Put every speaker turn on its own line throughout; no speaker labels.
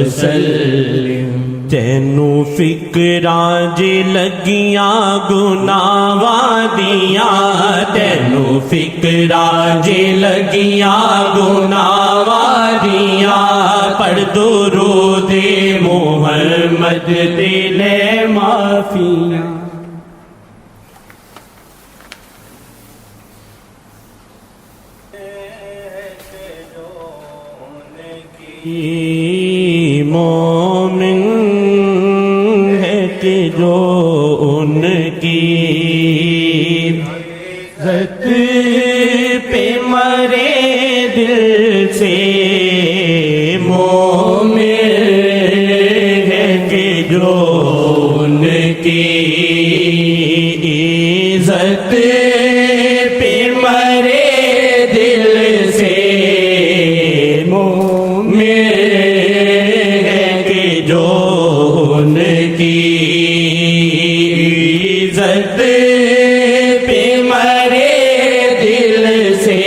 وسلم تینو فکراں جی لگیاں گناہ وادیاں تینو فکراں جی لگیاں گناہ وادیاں پڑھ درود محمد دل معافیاں مومن ہے کہ جو ان کی عزت پہ مرے دل سے مومن ہے کہ جو ان کی عزت پہ مرے دل سے عزت پہ مرے دل سے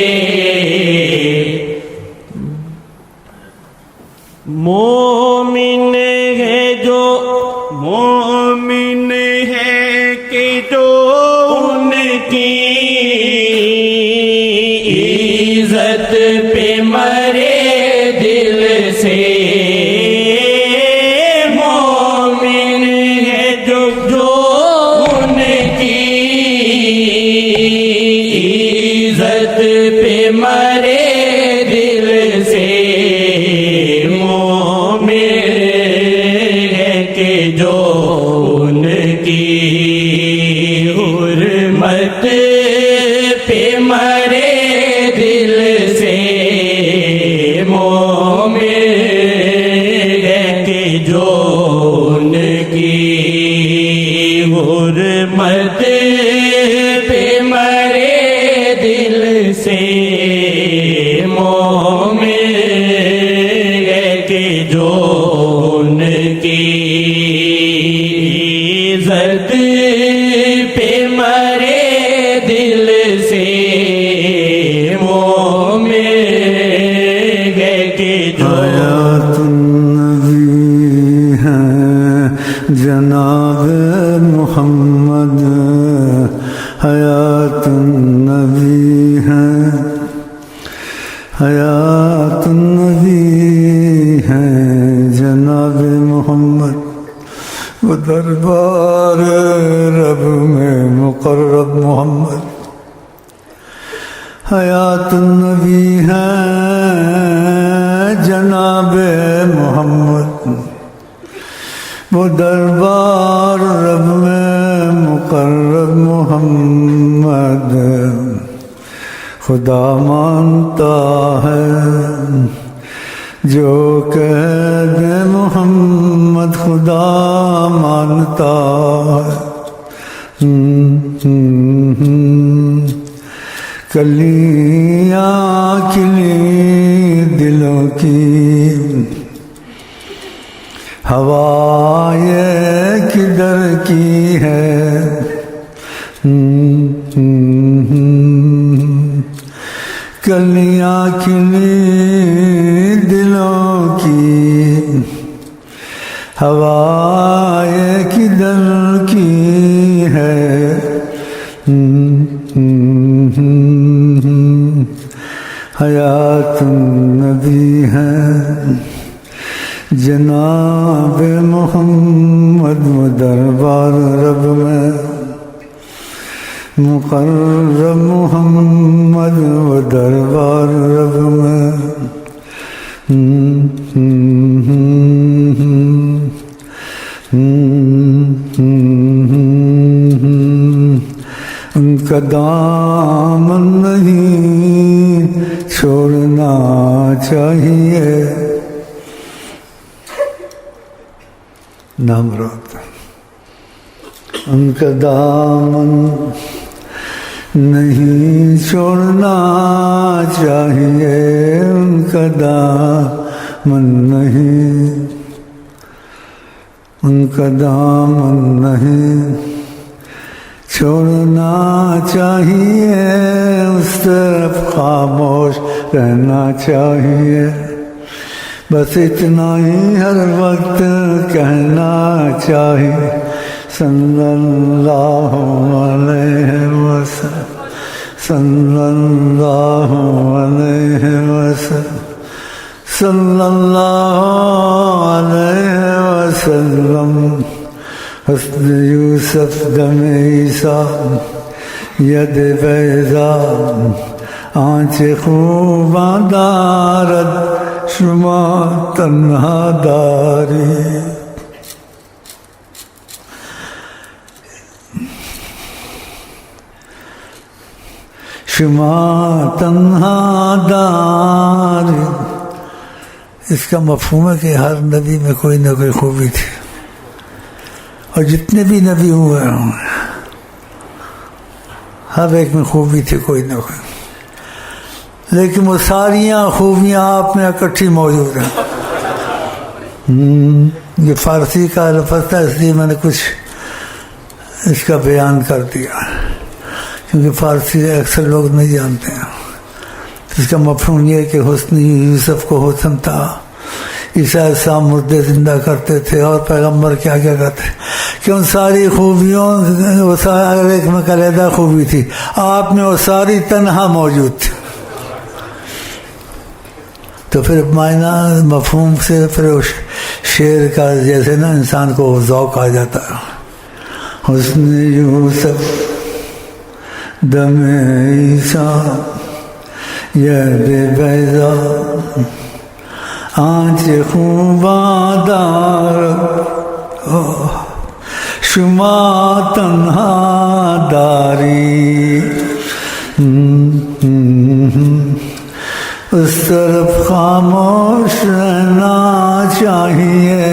مومن ہے جو مومن ہے کہ جو ان کی عزت پہ مرے دل سے مرے دل سے مومن ہے کہ جو ان کی حرمت پہ مرے دل سے مومن ہے کہ جو ان کی حرمت پہ مرے دل سے مومن ہے کہ جو ان کی عزت پہ مرے دل سے مومن ہے کہ جو
حیات النبی ہے جناب محمد حیات النبی ہے حیات النبی ہے جناب محمد وہ دربار رب میں مقرب محمد حیات النبی ہے جناب محمد وہ دربار رب میں مقرب محمد خدا مانتا ہے جو کہہ دے محمد خدا مانتا ہے کلیاں کھلی دلوں کی ہوا یہ کدھر کی ہے کلیاں کھلی دلوں کی ہوا یہ کدھر کی ہے حیات النبی ہے جناب محمد و دربار رب میں مقرب محمد و دربار رب میں ان کا دامن نہیں چھوڑنا چاہیے نام رات ان کا دامن نہیں چھوڑنا چاہیے ان کا دامن نہیں ان کا دامن نہیں چھوڑنا چاہیے اس طرف خاموش رہنا چاہیے بس اتنا ہی ہر وقت کہنا چاہیے صلی اللہ علیہ وسلم صلی اللہ علیہ وسلم صلی اللہ علیہ وسلم حسن یوسف دم عیسیٰ ید بیضا آنچ خوباں دارد شما تنہا داری شما تنہا داری. اس کا مفہوم ہے کہ ہر نبی میں کوئی نہ کوئی خوبی تھی اور جتنے بھی نبی ہوئے ہوں ہر ایک میں خوبی تھی کوئی نہ کوئی، لیکن وہ ساریاں خوبیاں آپ میں اکٹھی موجود ہیں. یہ فارسی کا لفظ تھا اس لیے میں نے کچھ اس کا بیان کر دیا کیونکہ فارسی اکثر لوگ نہیں جانتے ہیں. اس کا مفہوم یہ ہے کہ حسن یوسف کو حسن تھا، عیسیٰ السلام مردے زندہ کرتے تھے اور پیغمبر کیا کیا کرتے کہ ان ساری خوبیوں وہ ہر ایک میں علیحدہ خوبی تھی، آپ میں وہ ساری تنہا موجود تھی. تو پھر معنی مفہوم سے پھر شعر کا جیسے نا انسان کو ذوق آ جاتا ہے. حسن یوسف دم عیسیٰ ید بیضا آنچ خوباں دار شما تنہا داری. اس طرف خاموش رہنا چاہیے